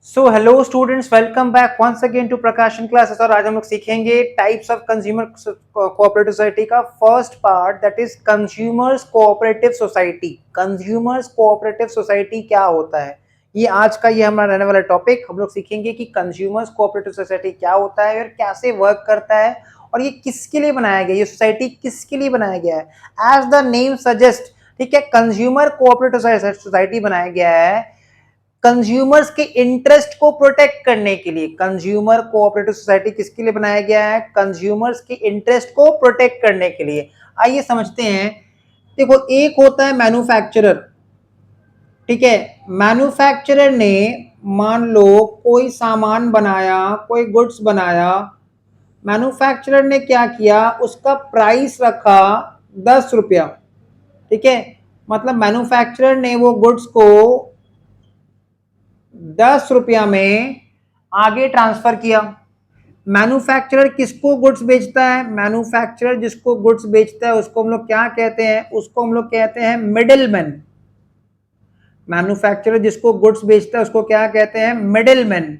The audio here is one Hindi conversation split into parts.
So hello students, welcome back once again to Prakashan classes. और आज हम लोग सीखेंगे types of consumer cooperative society का first part, that is consumers cooperative society. Consumers cooperative society क्या होता है, ये आज का ये हमारा रहने वाला टॉपिक। हम लोग सीखेंगे कि कंज्यूमर्स कोऑपरेटिव सोसाइटी क्या होता है और कैसे वर्क करता है और ये किसके लिए बनाया गया, ये सोसाइटी किसके लिए बनाया गया है। एज द नेम सजेस्ट, ठीक है, कंज्यूमर कोऑपरेटिव सोसाइटी बनाया गया है कंज्यूमर्स के इंटरेस्ट को प्रोटेक्ट करने के लिए। कंज्यूमर कोऑपरेटिव सोसाइटी किसके लिए बनाया गया है? कंज्यूमर्स के इंटरेस्ट को प्रोटेक्ट करने के लिए। आइए समझते हैं। देखो, एक होता है मैन्युफैक्चरर, ठीक है। मैन्युफैक्चरर ने मान लो कोई सामान बनाया, कोई गुड्स बनाया। मैन्युफैक्चरर ने क्या किया, उसका प्राइस रखा 10 रुपया, ठीक है। मतलब मैन्युफैक्चरर ने वो गुड्स को 10 रुपया में आगे ट्रांसफर किया। मैन्युफैक्चरर किसको गुड्स बेचता है? मैन्युफैक्चरर जिसको गुड्स बेचता है उसको हम लोग क्या कहते हैं? उसको हम लोग कहते हैं मिडिलमैन। मैन्युफैक्चरर जिसको गुड्स बेचता है उसको क्या कहते हैं? मिडिलमैन।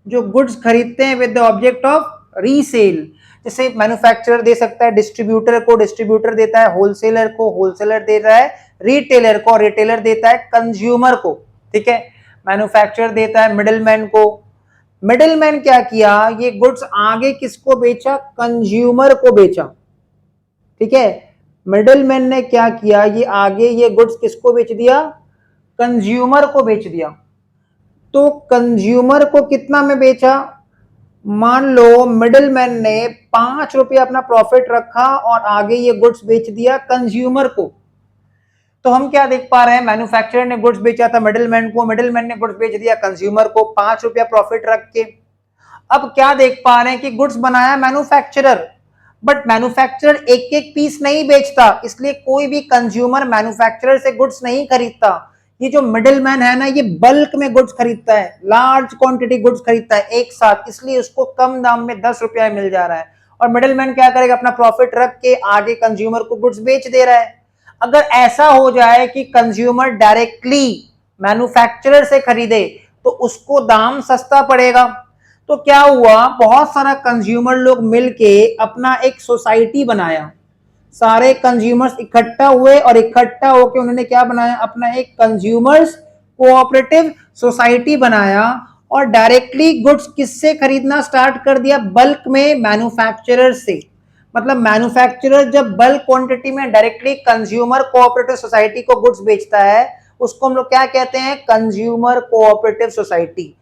जो गुड्स खरीदते हैं with the object of resale. जैसे मैन्युफैक्चरर दे सकता है डिस्ट्रीब्यूटर को, डिस्ट्रीब्यूटर देता है होलसेलर को, होलसेलर देता है रिटेलर को, रिटेलर देता है कंज्यूमर को, ठीक है। मैन्युफैक्चरर देता है मिडिलमैन को। मिडिलमैन क्या किया, ये गुड्स आगे किसको बेचा? कंज्यूमर को बेचा, ठीक है। मिडिलमैन ने क्या किया, ये आगे ये गुड्स किसको बेच दिया? कंज्यूमर को बेच दिया। तो कंज्यूमर को कितना में बेचा? मान लो मिडिलमैन ने 5 रुपये अपना प्रॉफिट रखा और आगे ये गुड्स बेच दिया कंज्यूमर को। तो हम क्या देख पा रहे हैं, मैन्युफैक्चरर ने गुड्स बेचा था मिडिलमैन को, मिडिलमैन ने गुड्स बेच दिया कंज्यूमर को 5 रुपया प्रॉफिट रख के। अब क्या देख पा रहे हैं कि गुड्स बनाया मैन्युफैक्चरर, बट मैन्युफैक्चरर एक एक पीस नहीं बेचता, इसलिए कोई भी कंज्यूमर मैन्युफैक्चरर से गुड्स नहीं खरीदता। ये जो मिडिलमैन है ना, ये बल्क में गुड्स खरीदता है, लार्ज क्वांटिटी गुड्स खरीदता है एक साथ, इसलिए उसको कम दाम में 10 रुपया मिल जा रहा है। और मिडिलमैन क्या करेगा, अपना प्रॉफिट रख के आगे कंज्यूमर को गुड्स बेच दे रहा है। अगर ऐसा हो जाए कि कंज्यूमर डायरेक्टली मैन्युफैक्चरर से खरीदे तो उसको दाम सस्ता पड़ेगा। तो क्या हुआ, बहुत सारा कंज्यूमर लोग मिलके अपना एक सोसाइटी बनाया। सारे कंज्यूमर्स इकट्ठा हुए और इकट्ठा होकर उन्होंने क्या बनाया, अपना एक कंज्यूमर्स कोऑपरेटिव सोसाइटी बनाया। और डायरेक्टली गुड्स किससे खरीदना स्टार्ट कर दिया? बल्क में, मैन्युफैक्चरर से। मतलब मैन्युफैक्चरर जब बल्क क्वांटिटी में डायरेक्टली कंज्यूमर कोऑपरेटिव सोसाइटी को गुड्स बेचता है, उसको हम लोग क्या कहते हैं? Consumer cooperative society.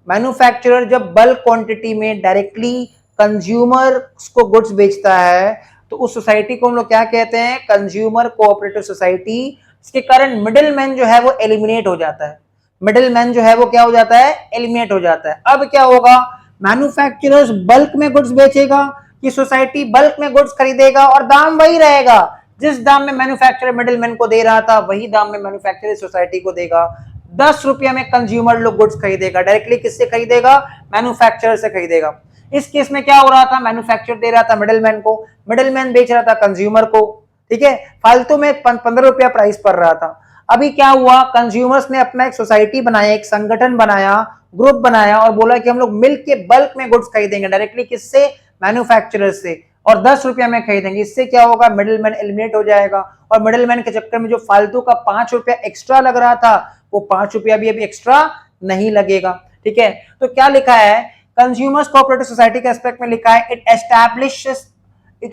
मैन्युफैक्चरर जब बल्क क्वांटिटी में डायरेक्टली कंज्यूमर को गुड्स बेचता है तो उस सोसाइटी को हम लोग क्या कहते हैं? Consumer cooperative society. इसके कारण मिडिलमैन जो है वो एलिमिनेट हो जाता है। मिडिलमैन जो है वो क्या हो जाता है? एलिमिनेट हो जाता है। अब क्या होगा, मैन्युफैक्चरर्स बल्क में गुड्स बेचेगा कि सोसाइटी बल्क में गुड्स खरीदेगा और दाम वही रहेगा। जिस दाम में मैन्युफैक्चरर मिडिलमैन को दे रहा था वही दाम में मैन्युफैक्चरर सोसाइटी को देगा। 10 रुपया में कंज्यूमर लोग गुड्स खरीदेगा। डायरेक्टली किससे खरीदेगा? मैन्युफैक्चरर से खरीदेगा। इस केस में क्या हो रहा था, मैन्युफैक्चरर दे रहा था मिडिलमैन को, मिडिलमैन बेच रहा था कंज्यूमर को, ठीक है। फालतू में 15 रुपया प्राइस पड़ रहा था। अभी क्या हुआ, कंज्यूमर्स ने अपना एक सोसाइटी बनाया, एक संगठन बनाया, ग्रुप बनाया और बोला कि हम लोग मिल के बल्क में गुड्स खरीदेंगे। डायरेक्टली किससे? मैन्युफैक्चरर से, और 10 रुपया में खरीदेंगे। इससे क्या होगा, मिडिलमैन एलिमिनेट हो जाएगा। और मिडिलमैन के चक्कर में जो फालतू का 5 रुपया एक्स्ट्रा लग रहा था वो 5 रुपया भी अभी एक्स्ट्रा नहीं लगेगा, ठीक है। तो क्या लिखा है, कंज्यूमर्स कोऑपरेटिव सोसाइटी के एस्पेक्ट में लिखा है, it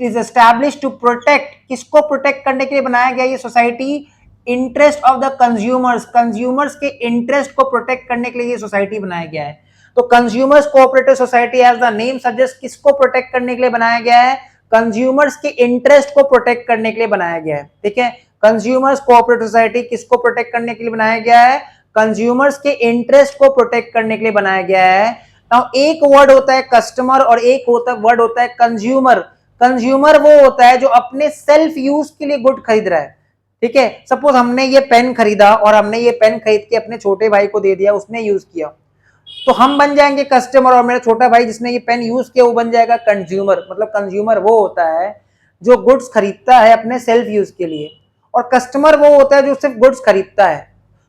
is established to protect. किसको प्रोटेक्ट करने के लिए बनाया गया ये society? Interest of the consumers. Consumers के इंटरेस्ट को प्रोटेक्ट करने के लिए ये सोसाइटी बनाया गया है। तो consumers cooperative society as the name suggest किसको प्रोटेक्ट करने के लिए बनाया गया है? कंज्यूमर्स के इंटरेस्ट को प्रोटेक्ट करने के लिए बनाया गया है, ठीक है। कंज्यूमर्स कोऑपरेटिव सोसाइटी किसको प्रोटेक्ट करने के लिए बनाया गया है? कंज्यूमर्स के इंटरेस्ट को प्रोटेक्ट करने के लिए बनाया गया है। नाउ एक वर्ड होता है कस्टमर और एक वर्ड होता है कंज्यूमर। कंज्यूमर वो होता है जो अपने सेल्फ यूज के लिए गुड खरीद रहा है, ठीक है। सपोज हमने ये पेन खरीदा और हमने ये पेन खरीद के अपने छोटे भाई को दे दिया, उसने यूज किया, तो हम बन जाएंगे कस्टमर और मेरा छोटा भाई जिसने ये पेन यूज किया वो बन जाएगा कंज्यूमर। मतलब कंज्यूमर वो होता है जो गुड्स खरीदता है अपने सेल्फ यूज के लिए, और कस्टमर वो होता है जो सिर्फ गुड्स खरीदता है।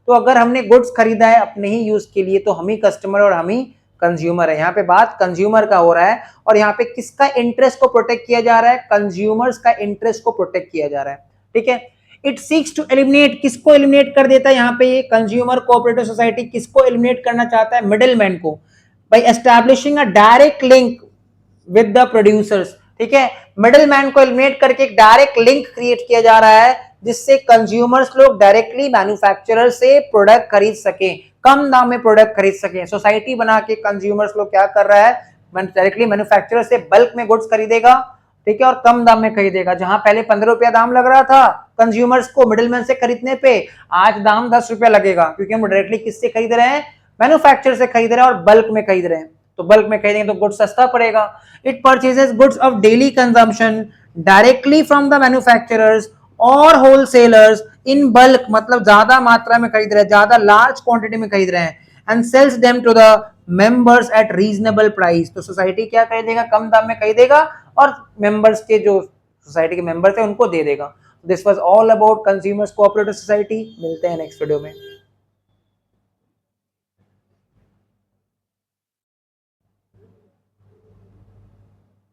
तो अगर हमने गुड्स खरीदा है अपने ही यूज के लिए तो हम ही कस्टमर और हम ही कंज्यूमर है। यहाँ पे बात कंज्यूमर का हो रहा है और यहाँ पे किसका इंटरेस्ट को प्रोटेक्ट किया जा रहा है, कंज्यूमर्स का इंटरेस्ट को प्रोटेक्ट किया जा रहा है। ठीक है, इट सीक्स टू एलिमिनेट, किसको एलिमिनेट कर देता है यहाँ पे ये कंज्यूमर कोऑपरेटिव सोसाइटी, किसको एलिमिनेट करना चाहता है, मिडिलमैन को, by establishing a direct link with the producers. ठीक है, मिडिलमैन को एलिमिनेट करके एक डायरेक्ट लिंक क्रिएट किया जा रहा है जिससे कंज्यूमर्स लोग डायरेक्टली मैन्युफैक्चरर से प्रोडक्ट खरीद सकें, कम दाम में प्रोडक्ट खरीद सकें। सोसाइटी बना के कंज्यूमर्स लोग क्या कर रहा है, डायरेक्टली मैन्युफैक्चरर से बल्क में गुड्स खरीदेगा, ठीक है, और कम दाम में खरीदेगा। जहां पहले 15 रुपया दाम लग रहा था कंज्यूमर्स को मिडिलमैन से खरीदने पे, आज दाम 10 रुपया लगेगा, क्योंकि हम डायरेक्टली किससे खरीद रहे हैं, मैन्युफैक्चरर से खरीद रहे हैं और बल्क में खरीद रहे हैं। तो बल्क में खरीदेंगे तो गुड्स सस्ता पड़ेगा। It purchases goods of daily consumption directly from the manufacturers और होलसेलर्स इन बल्क, मतलब ज्यादा मात्रा में खरीद रहे हैं, ज्यादा लार्ज क्वांटिटी में खरीद रहे हैं, and sells them to the members at reasonable price. तो सोसाइटी क्या खरीदेगा, कम दाम में खरीदेगा और मेंबर्स के जो सोसाइटी के मेंबर्स हैं उनको दे देगा। This was all about consumers cooperative society. मिलते हैं नेक्स्ट वीडियो में।